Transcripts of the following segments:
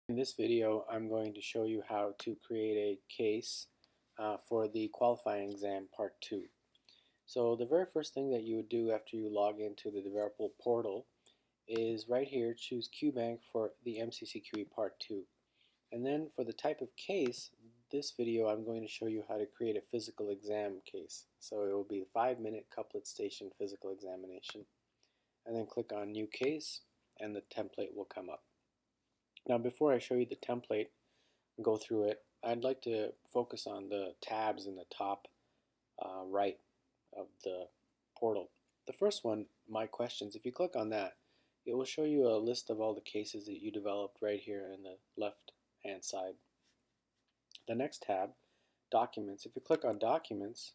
In this video, I'm going to show you how to create a case for the qualifying exam part 2. So the very first thing that you would do after you log into the developer portal is right here choose QBank for the MCCQE part 2. And then for the type of case, this video I'm going to show you how to create a physical exam case. So it will be a 5-minute couplet station physical examination. And then click on New Case and the template will come up. Now before I show you the template and go through it, I'd like to focus on the tabs in the top right of the portal. The first one, My Questions, if you click on that, it will show you a list of all the cases that you developed right here in the left hand side. The next tab, Documents, if you click on Documents,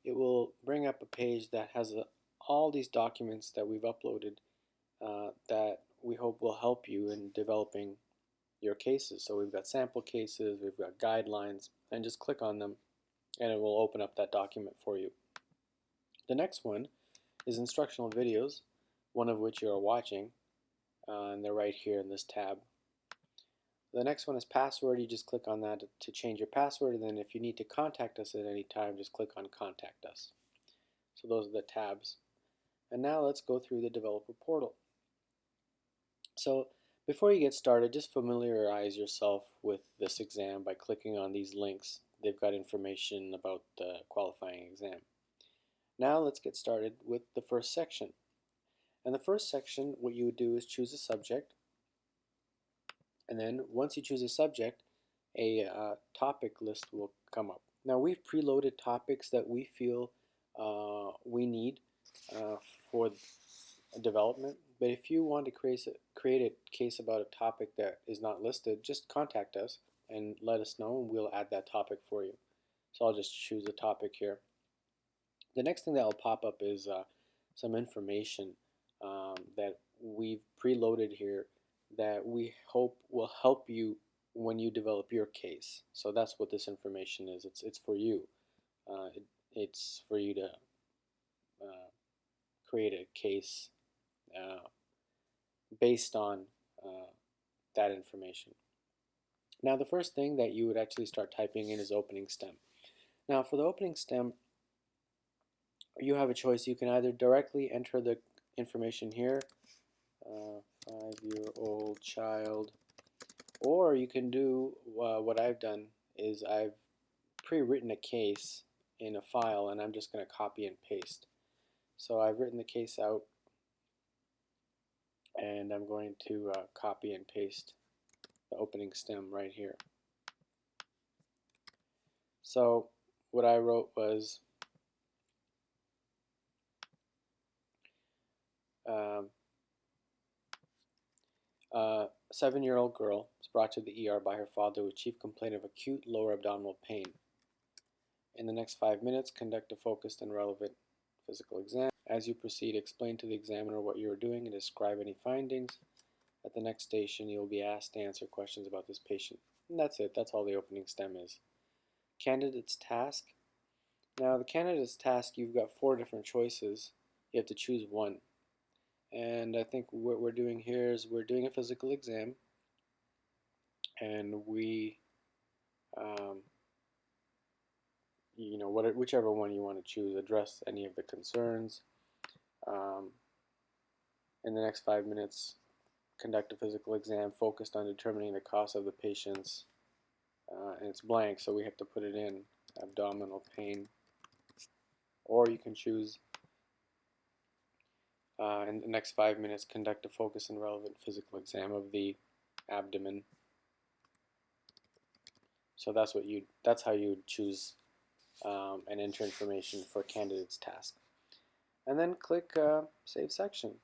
it will bring up a page that has all these documents that we've uploaded that we hope will help you in developing your cases. So we've got sample cases, we've got guidelines, and just click on them and it will open up that document for you. The next one is instructional videos, one of which you are watching, and they're right here in this tab. The next one is password. You just click on that to change your password, and then if you need to contact us at any time, just click on Contact Us. So those are the tabs. And now let's go through the developer portal. So before you get started, just familiarize yourself with this exam by clicking on these links. They've got information about the qualifying exam. Now let's get started with the first section. In the first section, what you would do is choose a subject, and then once you choose a subject, a topic list will come up. Now we've preloaded topics that we feel we need for development, but if you want to create a case about a topic that is not listed, just contact us and let us know and we'll add that topic for you. So I'll just choose a topic here. The next thing that will pop up is some information that we've preloaded here that we hope will help you when you develop your case. So that's what this information is. It's for you. It's for you to create a case based on that information. Now the first thing that you would actually start typing in is opening stem. Now for the opening stem, you have a choice. You can either directly enter the information here, 5-year-old child, or you can do what I've done is I've pre-written a case in a file and I'm just going to copy and paste. So I've written the case out and I'm going to copy and paste the opening stem right here. So what I wrote was a 7-year-old girl was brought to the ER by her father with chief complaint of acute lower abdominal pain. In the next 5 minutes, conduct a focused and relevant physical exam. As you proceed, explain to the examiner what you are doing and describe any findings. At the next station, you will be asked to answer questions about this patient. And that's it. That's all the opening stem is. Candidate's task. Now, the candidate's task, you've got 4 different choices. You have to choose one. And I think what we're doing here is we're doing a physical exam, and we, whichever one you want to choose, address any of the concerns. In the next 5 minutes, conduct a physical exam focused on determining the cause of the patient's, and it's blank, so we have to put it in, abdominal pain. Or you can choose, in the next 5 minutes, conduct a focused and relevant physical exam of the abdomen. So that's how you choose and enter information for candidate's task. And then click Save Section.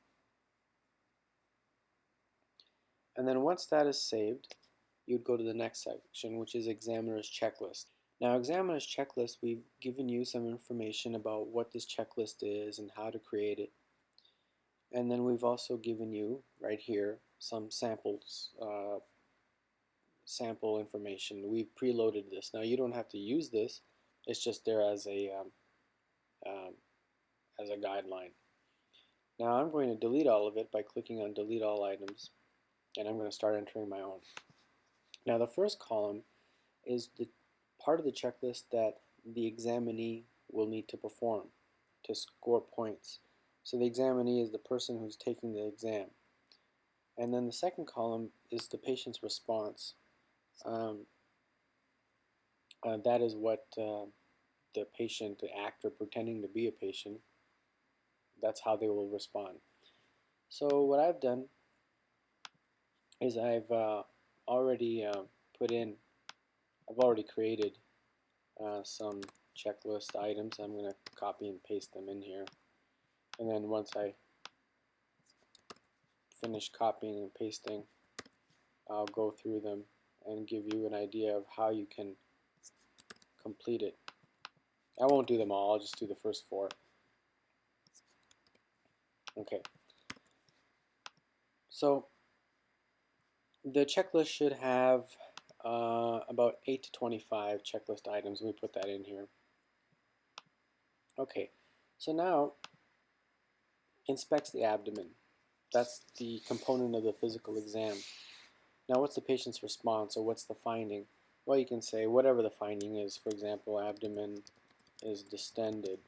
And then once that is saved, you'd go to the next section, which is Examiner's Checklist. Now, Examiner's Checklist, we've given you some information about what this checklist is and how to create it. And then we've also given you, right here, some samples, sample information. We've preloaded this. Now, you don't have to use this. It's just there as a guideline. Now, I'm going to delete all of it by clicking on Delete All Items, and I'm going to start entering my own. Now the first column is the part of the checklist that the examinee will need to perform to score points. So the examinee is the person who's taking the exam. And then the second column is the patient's response. That is what the patient, the actor pretending to be a patient, that's how they will respond. So what I've done is I've already I've already created some checklist items. I'm going to copy and paste them in here. And then once I finish copying and pasting, I'll go through them and give you an idea of how you can complete it. I won't do them all, I'll just do the first 4. Okay. So the checklist should have about 8 to 25 checklist items. We put that in here. Okay, so now inspects the abdomen. That's the component of the physical exam. Now what's the patient's response, or what's the finding? Well, you can say whatever the finding is. For example, abdomen is distended.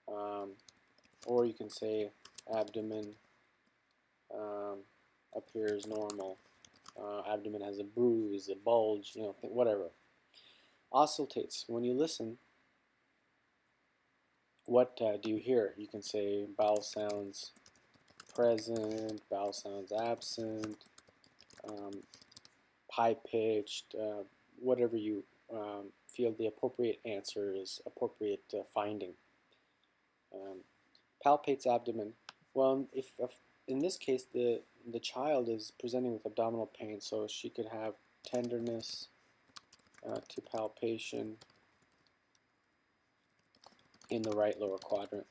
Or you can say abdomen appears normal. Abdomen has a bruise, a bulge, whatever. Auscultates. When you listen, what do you hear? You can say bowel sounds present, bowel sounds absent, high-pitched, whatever you feel the appropriate answer is, appropriate finding. Palpates abdomen. Well, if in this case the child is presenting with abdominal pain, so she could have tenderness to palpation in the right lower quadrant.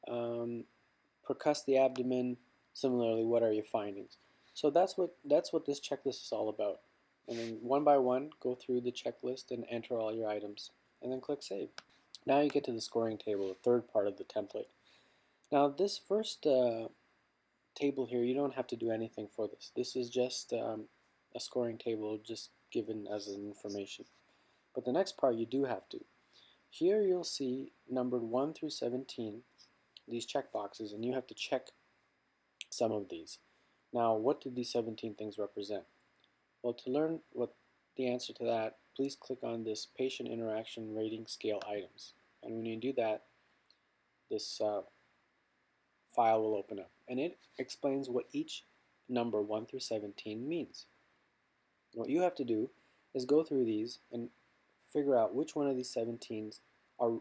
Percuss the abdomen. Similarly, what are your findings? So that's what this checklist is all about. And then one by one, go through the checklist and enter all your items, and then click Save. Now you get to the scoring table, the third part of the template. Now this first table here, you don't have to do anything for this. This is just a scoring table just given as an information. But the next part you do have to. Here you'll see numbered 1 through 17, these check boxes, and you have to check some of these. Now, what do these 17 things represent? Well, to learn what the answer to that, please click on this patient interaction rating scale items. And when you do that, this file will open up. And it explains what each number 1 through 17 means. What you have to do is go through these and figure out which one of these 17s are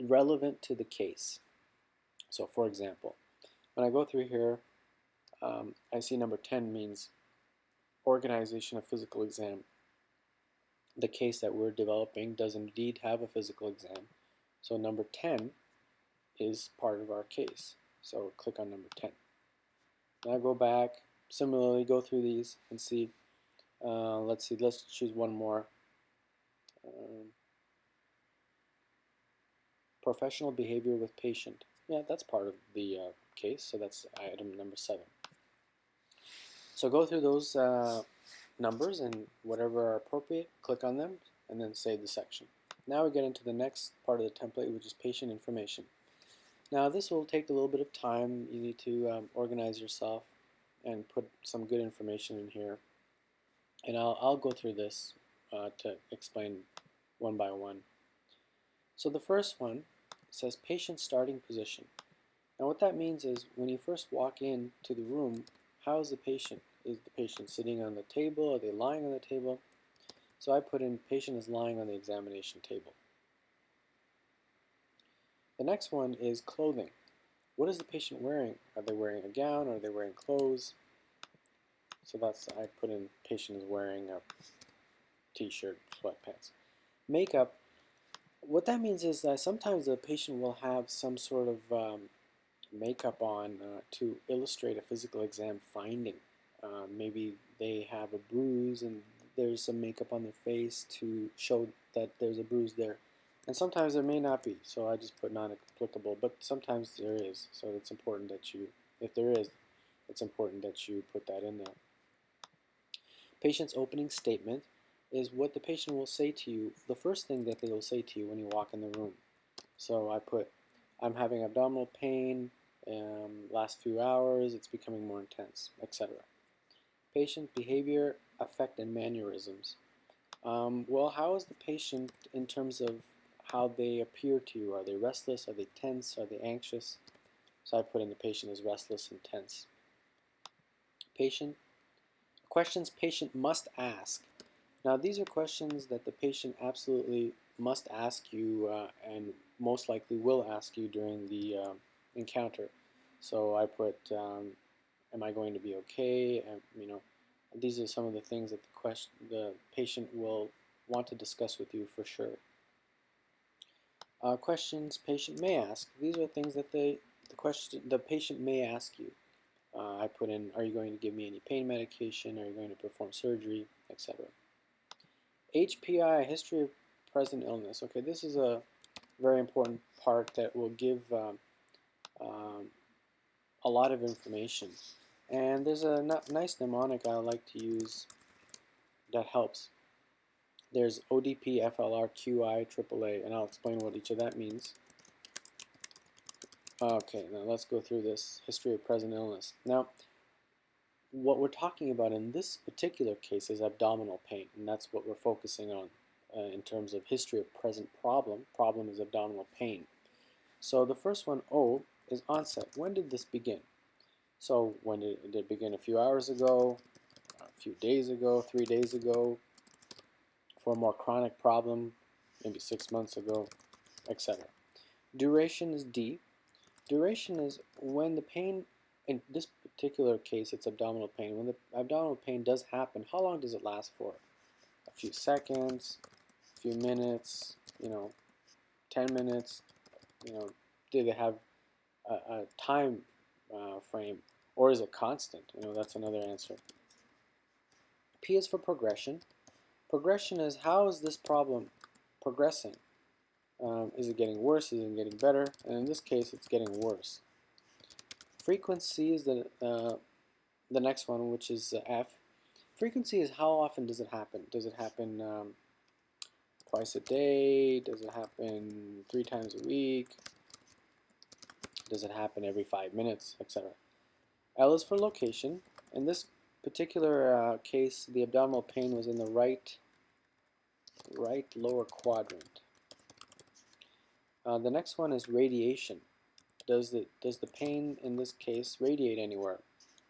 relevant to the case. So for example, when I go through here, I see number 10 means organization of physical exam. The case that we're developing does indeed have a physical exam. So number 10 is part of our case. So click on number 10. Now go back, similarly go through these and see, let's choose one more. Professional behavior with patient. Yeah, that's part of the case, so that's item number 7. So go through those numbers and whatever are appropriate, click on them, and then save the section. Now we get into the next part of the template, which is patient information. Now this will take a little bit of time. You need to organize yourself and put some good information in here. And I'll go through this to explain one by one. So the first one says patient starting position. Now what that means is when you first walk into the room, how is the patient? Is the patient sitting on the table? Are they lying on the table? So I put in patient is lying on the examination table. The next one is clothing. What is the patient wearing? Are they wearing a gown? Are they wearing clothes? So I put in patient is wearing a t-shirt, sweatpants. Makeup. What that means is that sometimes the patient will have some sort of makeup on to illustrate a physical exam finding. Maybe they have a bruise and there's some makeup on their face to show that there's a bruise there. And sometimes there may not be, so I just put non-applicable, but sometimes there is. So it's important that if there is, it's important that you put that in there. Patient's opening statement is what the patient will say to you, the first thing that they will say to you when you walk in the room. So I put, I'm having abdominal pain, last few hours, it's becoming more intense, etc. Patient behavior, affect, and mannerisms. Well, how is the patient in terms of how they appear to you? Are they restless? Are they tense? Are they anxious? So I put in the patient as restless and tense. Questions patient must ask. Now these are questions that the patient absolutely must ask you and most likely will ask you during the encounter. So I put, am I going to be okay? These are some of the things that the patient will want to discuss with you for sure. Questions patient may ask. These are things that the patient may ask you. I put in, are you going to give me any pain medication? Are you going to perform surgery, etc. HPI, history of present illness. Okay, this is a very important part that will give a lot of information. And there's a nice mnemonic I like to use that helps. There's ODP, FLR, QI, AAA, and I'll explain what each of that means. Okay, now let's go through this history of present illness. Now, what we're talking about in this particular case is abdominal pain, and that's what we're focusing on in terms of history of present problem. Problem is abdominal pain. So the first one, O, is onset. When did this begin? So when did it begin? A few hours ago, a few days ago, 3 days ago. For a more chronic problem, maybe 6 months ago, etc. Duration is D. Duration is when the pain, in this particular case it's abdominal pain, when the abdominal pain does happen, how long does it last for? A few seconds, a few minutes, 10 minutes, do they have a time frame, or is it constant? That's another answer. P is for progression. Progression is, how is this problem progressing? Is it getting worse? Is it getting better? And in this case, it's getting worse. Frequency is the next one, which is F. Frequency is how often does it happen? Does it happen twice a day? Does it happen 3 times a week? Does it happen every 5 minutes, etc.? L is for location. In this particular case, the abdominal pain was in the right lower quadrant. The next one is radiation. Does the pain in this case radiate anywhere?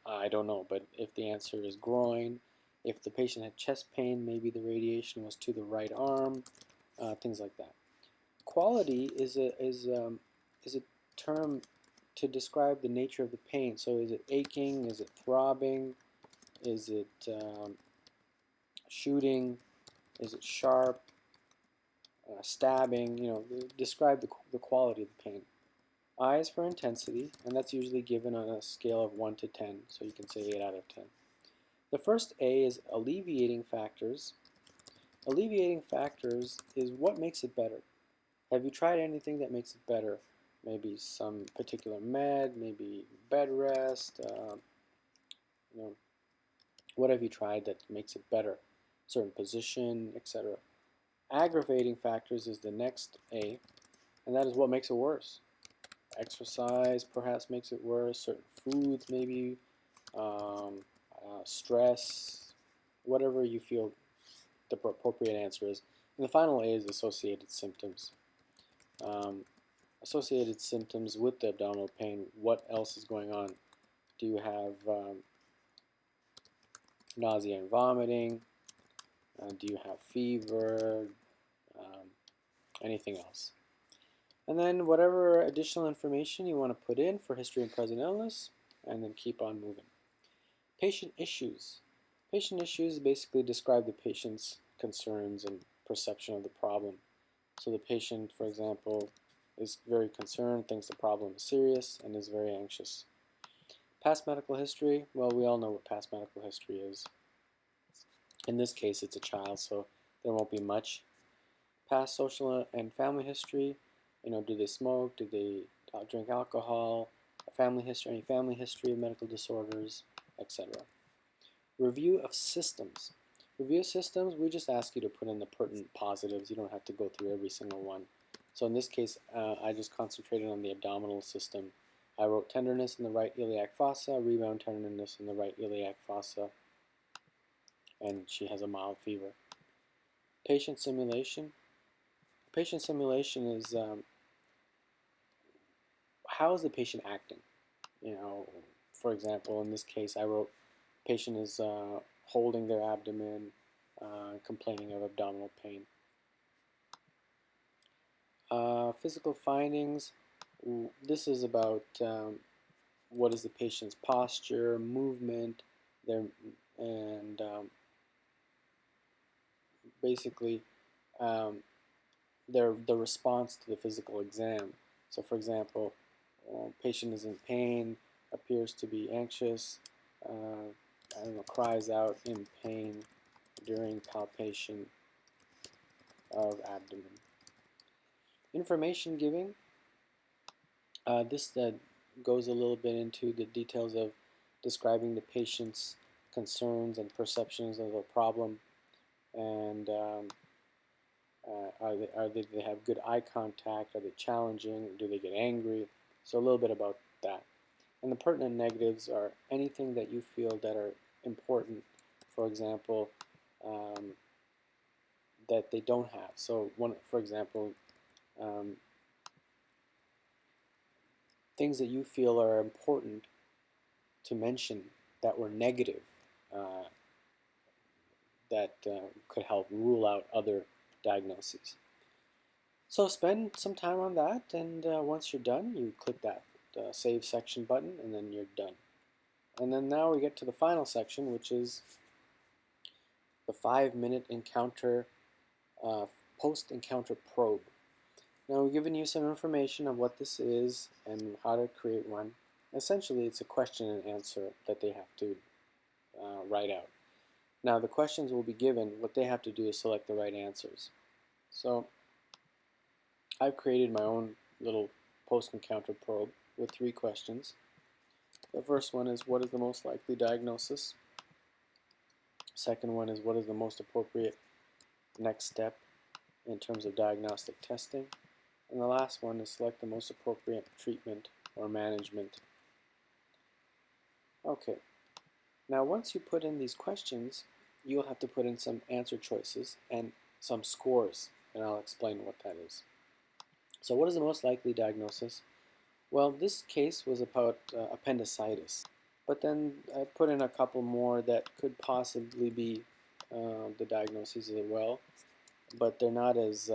I don't know, but if the answer is groin, if the patient had chest pain, maybe the radiation was to the right arm, things like that. Quality is a term to describe the nature of the pain. So is it aching? Is it throbbing? Is it shooting? Is it sharp? Stabbing? Describe the quality of the pain. I is for intensity, and that's usually given on a scale of 1 to 10, so you can say 8 out of 10. The first A is alleviating factors. Alleviating factors is what makes it better. Have you tried anything that makes it better? Maybe some particular med, maybe bed rest, what have you tried that makes it better? Certain position, etc. Aggravating factors is the next A, and that is what makes it worse. Exercise perhaps makes it worse, certain foods maybe, stress, whatever you feel the appropriate answer is. And the final A is associated symptoms. Associated symptoms with the abdominal pain, what else is going on? Do you have nausea and vomiting? Do you have fever? Anything else? And then whatever additional information you want to put in for history and present illness, and then keep on moving. Patient issues. Patient issues basically describe the patient's concerns and perception of the problem. So the patient, for example, is very concerned, thinks the problem is serious, and is very anxious. Past medical history, well, we all know what past medical history is. In this case, it's a child, so there won't be much. Past social and family history, do they smoke? Do they drink alcohol? family history, any family history of medical disorders, etc. Review of systems. Review of systems, we just ask you to put in the pertinent positives. You don't have to go through every single one. So in this case, I just concentrated on the abdominal system. I wrote tenderness in the right iliac fossa, rebound tenderness in the right iliac fossa, and she has a mild fever. Patient simulation. Patient simulation is how is the patient acting? You know, for example, in this case, I wrote patient is holding their abdomen, complaining of abdominal pain. Physical findings. This is about what is the patient's posture, movement, and basically the response to the physical exam. So, for example, patient is in pain, appears to be anxious, I don't know, cries out in pain during palpation of abdomen. Information giving. This goes a little bit into the details of describing the patient's concerns and perceptions of the problem, and do they have good eye contact? Are they challenging? Do they get angry? So a little bit about that. And the pertinent negatives are anything that you feel that are important. For example, that they don't have. So for example, things that you feel are important to mention that were negative that could help rule out other diagnoses. So spend some time on that, and once you're done, you click that Save Section button, and then you're done. And then now we get to the final section, which is the 5-minute encounter, post-encounter probe. Now we've given you some information of what this is and how to create one. Essentially, it's a question and answer that they have to write out. Now the questions will be given. What they have to do is select the right answers. So I've created my own little post-encounter probe with 3 questions. The first one is, what is the most likely diagnosis? Second one is, what is the most appropriate next step in terms of diagnostic testing? And the last one is, select the most appropriate treatment or management. Okay, now once you put in these questions, you'll have to put in some answer choices and some scores, and I'll explain what that is. So what is the most likely diagnosis? Well, this case was about appendicitis, but then I put in a couple more that could possibly be the diagnoses as well, but they're not as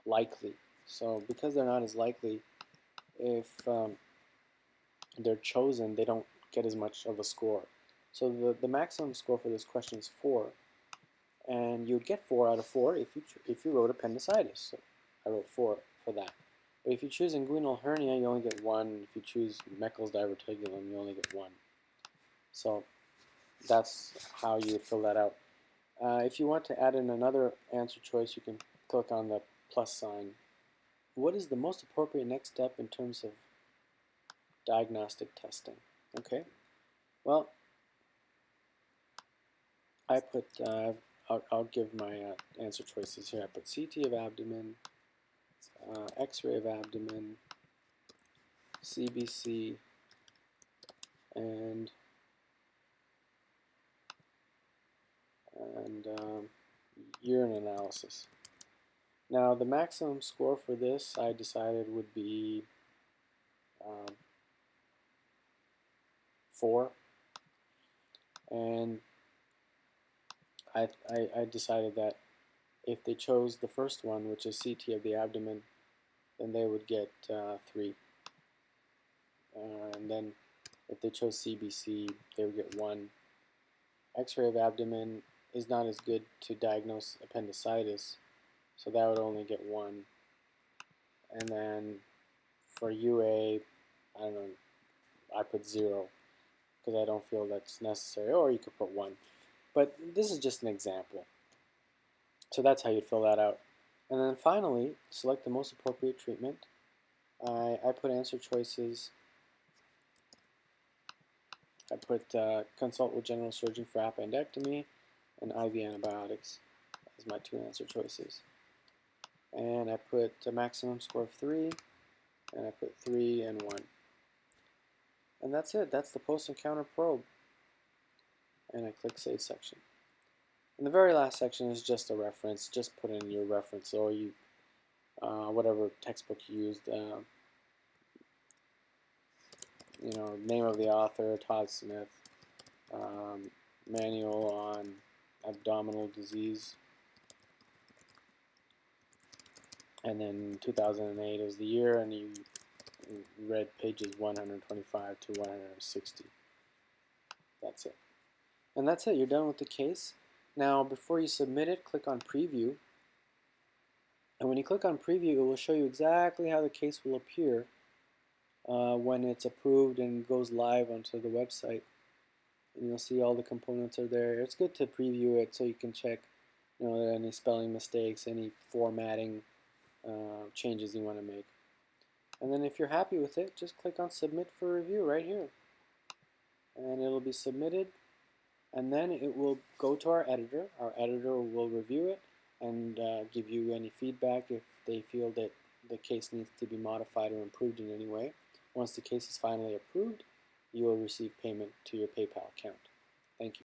likely. So because they're not as likely, if they're chosen, they don't get as much of a score. So the maximum score for this question is 4, and you'd get 4 out of 4 if you wrote appendicitis. So I wrote 4 for that. But if you choose inguinal hernia, you only get 1. If you choose Meckel's divertigulum, you only get 1. So that's how you fill that out. If you want to add in another answer choice, you can click on the plus sign. What is the most appropriate next step in terms of diagnostic testing? Okay, well, I put, I'll give my answer choices here. I put CT of abdomen, X-ray of abdomen, CBC, and urine analysis. Now the maximum score for this I decided would be 4, and I decided that if they chose the first one, which is CT of the abdomen, then they would get 3. And then if they chose CBC, they would get 1. X-ray of abdomen is not as good to diagnose appendicitis, so that would only get 1. And then for UA, I don't know, I put 0 because I don't feel that's necessary, or you could put 1. But this is just an example. So that's how you'd fill that out. And then finally, select the most appropriate treatment. I put answer choices. I put consult with general surgeon for appendectomy and IV antibiotics as my two answer choices. And I put a maximum score of 3, and I put 3 and 1. And that's it. That's the post encounter probe. And I click Save Section. And the very last section is just a reference. Just put in your reference or you whatever textbook you used. Name of the author, Todd Smith. Manual on abdominal disease. And then 2008 is the year, and you read pages 125 to 160. That's it. And that's it. You're done with the case. Now, before you submit it, click on Preview. And when you click on Preview, it will show you exactly how the case will appear when it's approved and goes live onto the website. And you'll see all the components are there. It's good to preview it so you can check any spelling mistakes, any formatting changes you want to make. And then if you're happy with it, just click on Submit for Review right here. And it'll be submitted, and then it will go to our editor. Our editor will review it and give you any feedback if they feel that the case needs to be modified or improved in any way. Once the case is finally approved, you will receive payment to your PayPal account. Thank you.